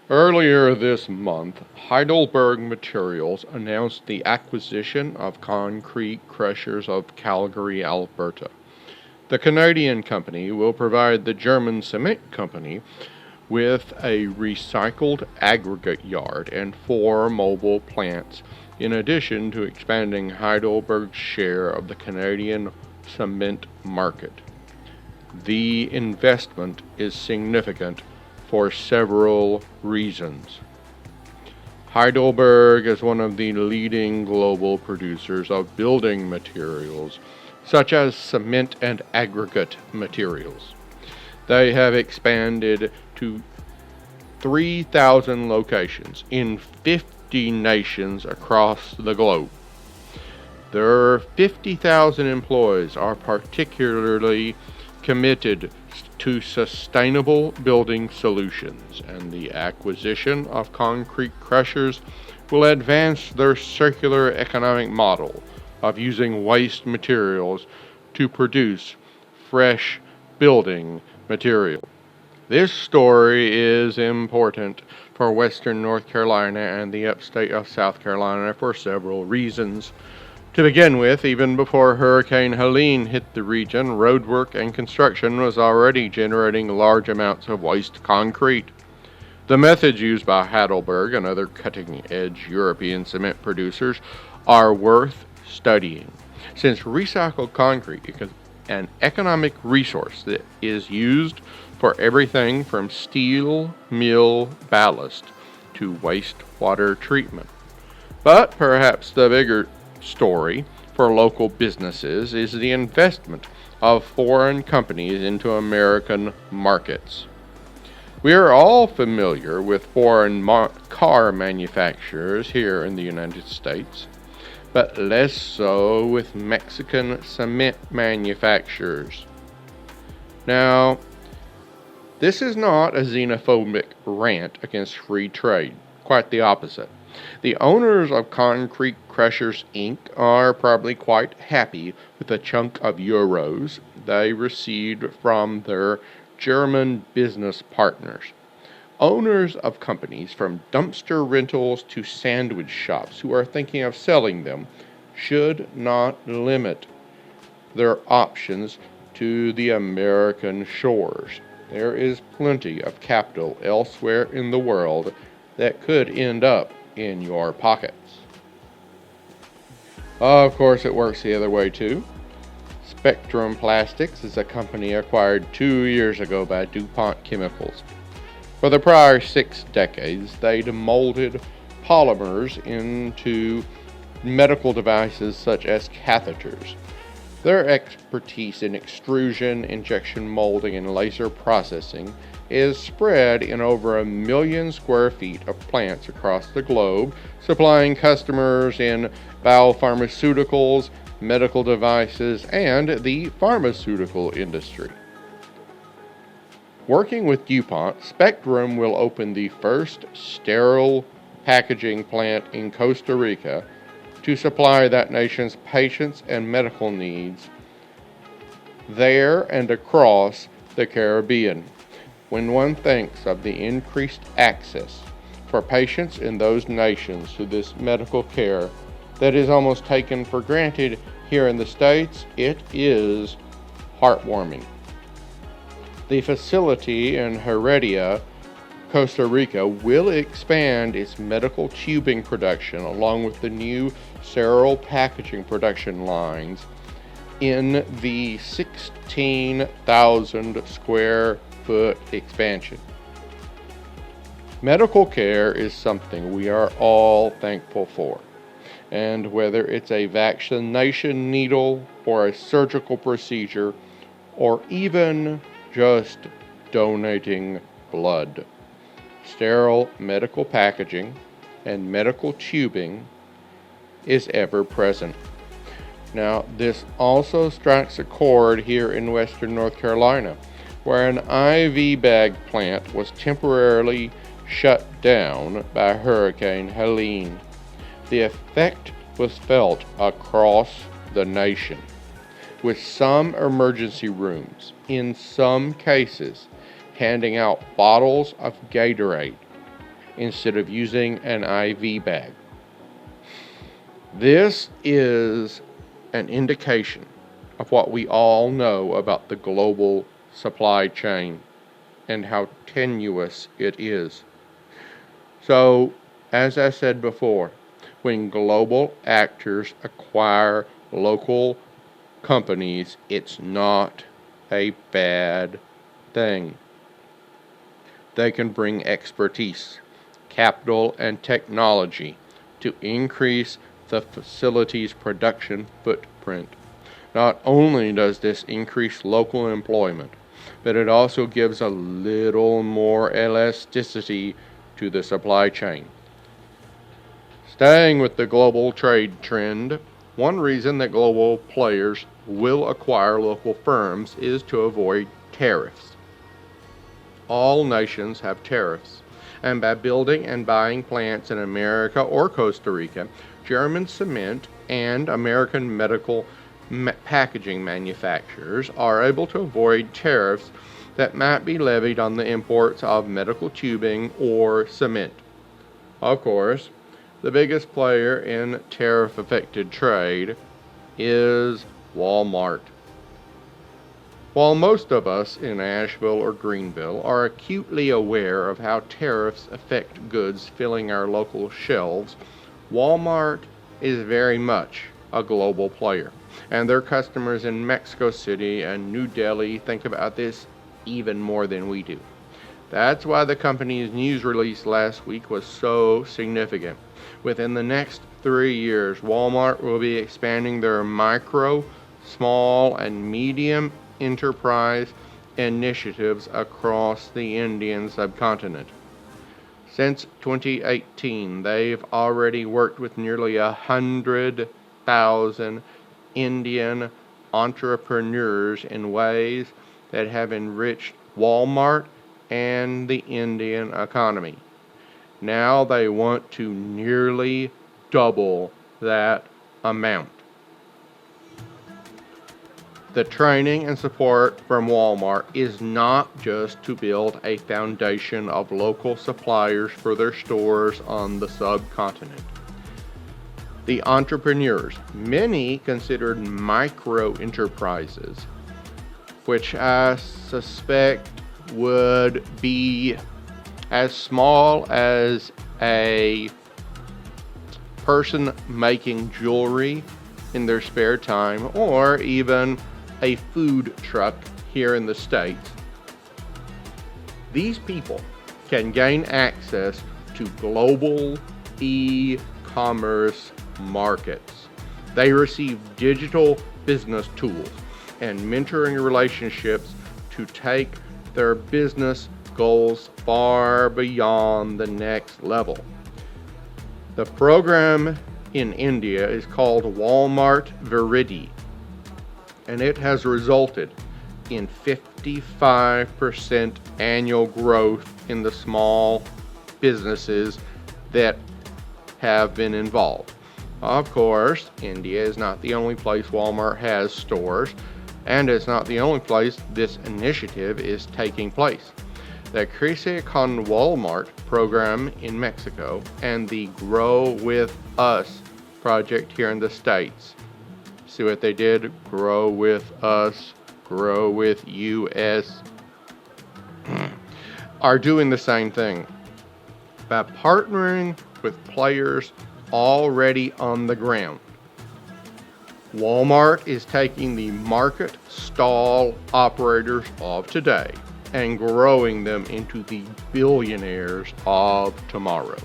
Earlier this month, Heidelberg Materials announced the acquisition of Concrete Crushers of Calgary, Alberta. The Canadian company will provide the German cement company with a recycled aggregate yard and 4 mobile plants, in addition to expanding Heidelberg's share of the Canadian cement market. The investment is significant for several reasons. Heidelberg is one of the leading global producers of building materials, such as cement and aggregate materials. They have expanded to 3,000 locations in 50 nations across the globe. Their 50,000 employees are particularly committed to sustainable building solutions, and the acquisition of concrete crushers will advance their circular economic model of using waste materials to produce fresh building material. This story is important for Western North Carolina and the upstate of South Carolina for several reasons. To begin with, even before Hurricane Helene hit the region, roadwork and construction was already generating large amounts of waste concrete. The methods used by Heidelberg and other cutting-edge European cement producers are worth studying, since recycled concrete is an economic resource that is used for everything from steel mill ballast to wastewater treatment. But perhaps the bigger story for local businesses is the investment of foreign companies into American markets. We are all familiar with foreign car manufacturers here in the United States, but less so with Mexican cement manufacturers. Now, this is not a xenophobic rant against free trade, quite the opposite. The owners of Concrete Crushers Inc. are probably quite happy with the chunk of euros they received from their German business partners. Owners of companies from dumpster rentals to sandwich shops who are thinking of selling them should not limit their options to the American shores. There is plenty of capital elsewhere in the world that could end up in your pockets. Of course, it works the other way too. Spectrum Plastics is a company acquired 2 years ago by Dupont Chemicals. For the prior 6 decades, they'd molded polymers into medical devices such as catheters. Their expertise in extrusion, injection molding, and laser processing is spread in over 1 million square feet of plants across the globe, supplying customers in biopharmaceuticals, medical devices, and the pharmaceutical industry. Working with Dupont, Spectrum will open the first sterile packaging plant in Costa Rica to supply that nation's patients and medical needs there and across the Caribbean. When one thinks of the increased access for patients in those nations to this medical care that is almost taken for granted here in the States, it is heartwarming. The facility in Heredia, Costa Rica will expand its medical tubing production along with the new sterile packaging production lines in the 16,000 square foot expansion. Medical care is something we are all thankful for, and whether it's a vaccination needle or a surgical procedure or even just donating blood, sterile medical packaging and medical tubing is ever present. Now, this also strikes a chord here in Western North Carolina, where an IV bag plant was temporarily shut down by Hurricane Helene. The effect was felt across the nation, with some emergency rooms, in some cases, handing out bottles of Gatorade instead of using an IV bag. This is an indication of what we all know about the global supply chain and how tenuous it is. So, as I said before, when global actors acquire local companies, it's not a bad thing. They can bring expertise, capital, and technology to increase the facility's production footprint. Not only does this increase local employment, but it also gives a little more elasticity to the supply chain. Staying with the global trade trend, one reason that global players will acquire local firms is to avoid tariffs. All nations have tariffs, and by building and buying plants in America or Costa Rica, German cement and American medical packaging manufacturers are able to avoid tariffs that might be levied on the imports of medical tubing or cement. Of course, the biggest player in tariff-affected trade is Walmart. While most of us in Asheville or Greenville are acutely aware of how tariffs affect goods filling our local shelves, Walmart is very much a global player, and their customers in Mexico City and New Delhi think about this even more than we do. That's why the company's news release last week was so significant. Within the next 3 years, Walmart will be expanding their micro, small, and medium enterprise initiatives across the Indian subcontinent. Since 2018, they've already worked with nearly 100,000 Indian entrepreneurs in ways that have enriched Walmart and the Indian economy. Now they want to nearly double that amount. The training and support from Walmart is not just to build a foundation of local suppliers for their stores on the subcontinent. The entrepreneurs, many considered micro enterprises, which I suspect would be as small as a person making jewelry in their spare time, or even a food truck here in the States. These people can gain access to global e-commerce markets. They receive digital business tools and mentoring relationships to take their business goals far beyond the next level. The program in India is called Walmart Viridi, and it has resulted in 55% annual growth in the small businesses that have been involved. Of course, India is not the only place Walmart has stores, and it's not the only place this initiative is taking place. The Crece con Walmart program in Mexico and the Grow With Us project here in the States. See what they did? Grow with us, grow with US. Are doing the same thing. By partnering with players already on the ground, Walmart is taking the market stall operators of today and growing them into the billionaires of tomorrow.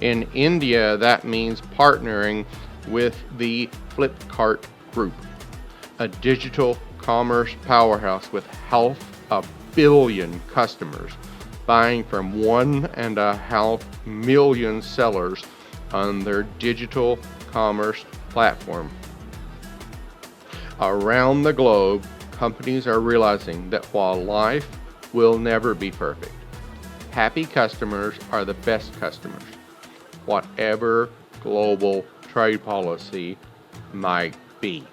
In India, that means partnering with the Flipkart Group, a digital commerce powerhouse with 500 million customers buying from 1.5 million sellers on their digital commerce platform. Around the globe, companies are realizing that while life will never be perfect, happy customers are the best customers, whatever global trade policy might be.